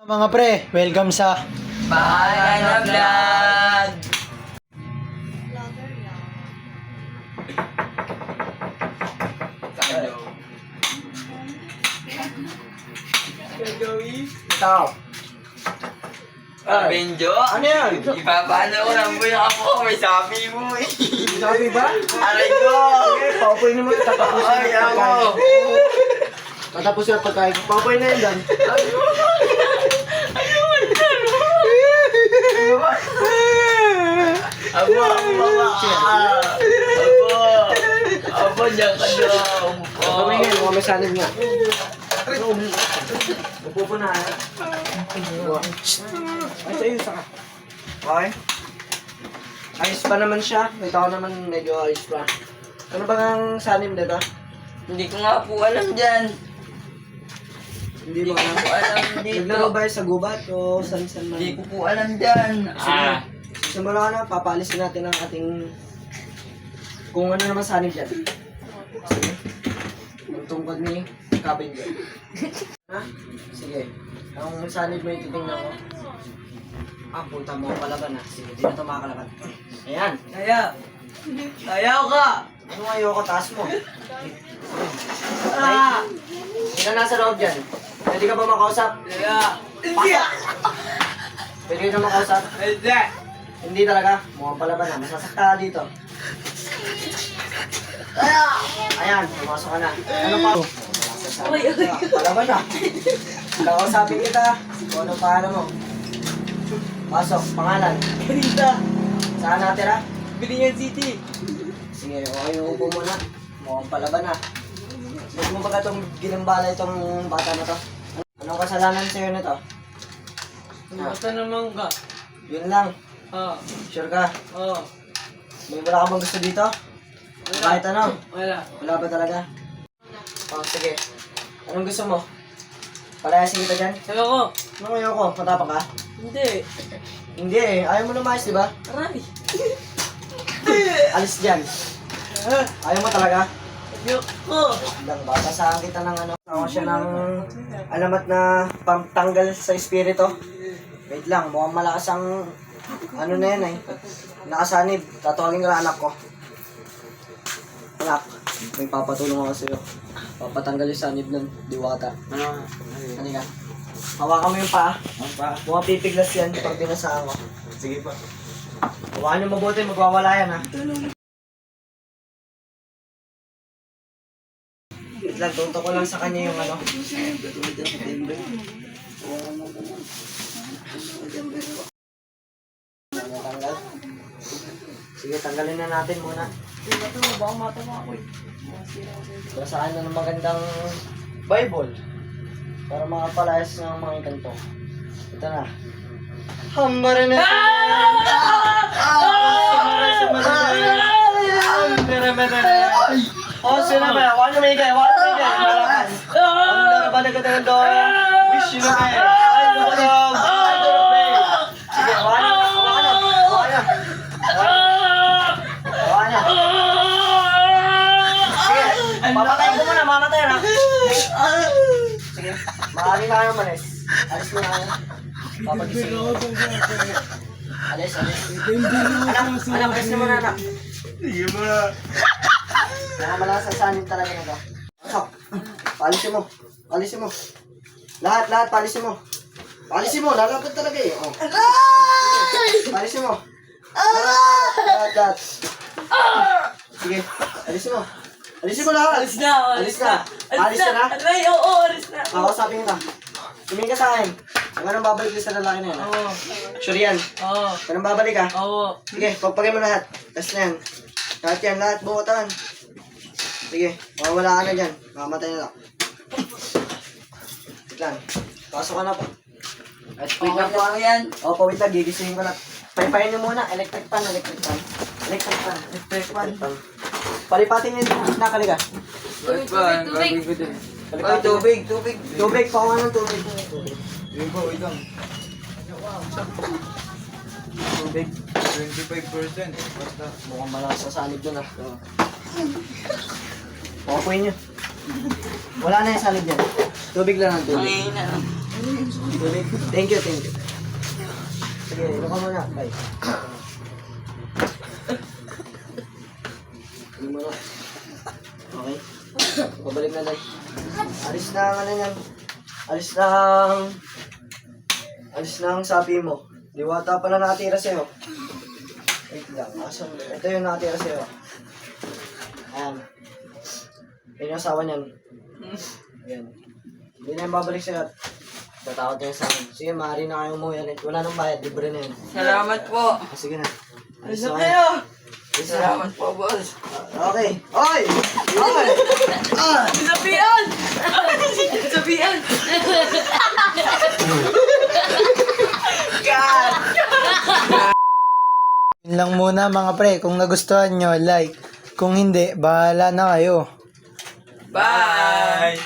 Mga pre, welcome sa Bahala na vlog! Hello. Ikaw. Benjo? Ano yan? Ipapano ko lang po yung ako. May sabi mo eh. Sabi ba? Aray ko! Papoy naman, tatapos Ay, ako! Tatapos yung pagkain. Papoy na yun dan. Abo, abo, dyan ka daw. Kami ngayon, mga may sanib nga. Upo po na. Ay, sa'yo, saka. Okay. Ayos pa naman siya. Ito ko naman medyo ayos pa. Ano ba ang sanib nito? Hindi ko nga po alam dyan. Hindi Hindi mo ko alam. po alam dito. Naglaro ba sa gubat o san-san man? Hindi ko po alam dyan. Simula na, papaalisin natin ang ating kung ano naman sanib dyan. Sige. Ang tungkod ni Cabin dyan. Ha? Sige. Ang sanib mo yung titingnan ko. Ah, punta mo palaban ha. Sige, di na ito makakalaban. Ayan. Ayaw ka! Ano nga ayoko, taas mo. Right? Sino nasa loob dyan? Pwede ka ba makausap? Pwede ka na makausap? Hindi! Hindi talaga. Mukhang palaban na. Masasakta ka dito. Ayan, pumasok ka na. Ano pa? Palaban na. Kakausapin kita. Kung ano paano mo. Pasok, pangalan. Kanita! Saan natira? Bilingan City! Sige, okay, upo muna. Mukhang palaban na. Ba't mo ba itong ginambala itong bata na to? Anong kasalanan sa'yo nito? Basta naman ka. Yun lang. Oo. Sure ka? Oo. May wala ka bang gusto dito? Kahit ano? Wala. Wala ba talaga? Oh, sige. Anong gusto mo? Palayasin kita dyan? Sabi ko, Anong ayoko? Matapang ka? hindi. Hindi eh. Ayaw mo na mais, di ba? Aray. Alis dyan. Ayaw mo talaga? Ayoko. Lang ba? Basahan kita ng ano. Ako siya ng alamat na pangtanggal sa espiritu. Wait lang. Mukhang malakas ang ano na yan eh. Nakasanib. Tatawagin ko na anak ko. Anak, may papatulong ako sa'yo. Papatanggal yung sanib ng diwata. Ano ka? Hawakan mo yung paa. Mukhang pipiglas yan pag binasahan ko. Sige pa. Hawakan niyo mabuti, magwawala yan ha. Wait lang, tuto ko lang sa kanya yung ano. Tanggal. Sige, tanggalin na natin muna. Baka matama ako eh. Basahan na ng magandang Bible para makapalayas ng mga ikanto. Ito na. Hambara na Oh, sino ba? Wala may gaya, wala may gaya. Malakas. Ang dara ba nagkatagal doon? Wish you na kayo. Ay, lulog. Ay, lulog. Sige, wala na. Wala na. Wala na. Wala na. Sige, papatayin ko muna. Mamatayin ha. Sige, maaari na kayo malis. Alis mo na kayo. Papagising mo. Alis, alis. Anak, alis na muna anak. Sige mo na. Mga malasasanin talaga na to. Pasok. Palisin mo. Palisin mo. Lahat, palisin mo. Palisin mo. Lalapit talaga eh. Oh. Palisin mo. Lahat. Sige. Alisin mo. Alisin mo lahat. Alis na, Alis na. Alis na na. Aray, oo, alis na. Kakausapin kita. Tumingin ka sa akin. Kung anong babalik ka sa lalaki na yan. Oo. Sure yan. Oo. Kung anong babalik ka. Oo. Sige, pagpagay mo lahat. Tapos na yan. Lahat yan, lahat buutan. Sige, mawawala ka na dyan. Makamatay na lang. Wait lang. Pasok ka na po. At wait lang po. Ako yan. Opo, wait lang. Gigisingin ko lang. Paypayin nyo muna. Electric fan. Electric fan. Palipatin nyo yung nakaliga. Tubig. Palipatin nyo. Tubig. Tubig, pakuha ng tubig. Sige po, wait lang. Tubig. 25%. Basta. Mukhang malakas sa sanib dun ah. Pakuhin nyo. Wala na yung sanib dyan. Tubig lang ang Ang tubig. hina. Thank you. Sige, ino ka muna. Bye. Ino muna. Okay. Babalik na lang. Alis na ang ano yan. Alis na ang sabi mo. Diwata pala nakatira sa'yo. Wait lang. Ito yung nakatira sa'yo. Ayan. Yan yung asawa niyan. Ayan. Hindi na yung babalik sa'yo. Tatakot niya sa akin. Sige, maaari na kayong umuwi. Wala nang bayad. Libre na yun. Salamat po. Sige na. Alis na kayo. Alis na. Salamat po, boss. Okay. Oy! Oy! Sabihan! Sabihan! Yun lang muna mga pre, kung nagustuhan nyo, like. Kung hindi, bahala na kayo. Bye!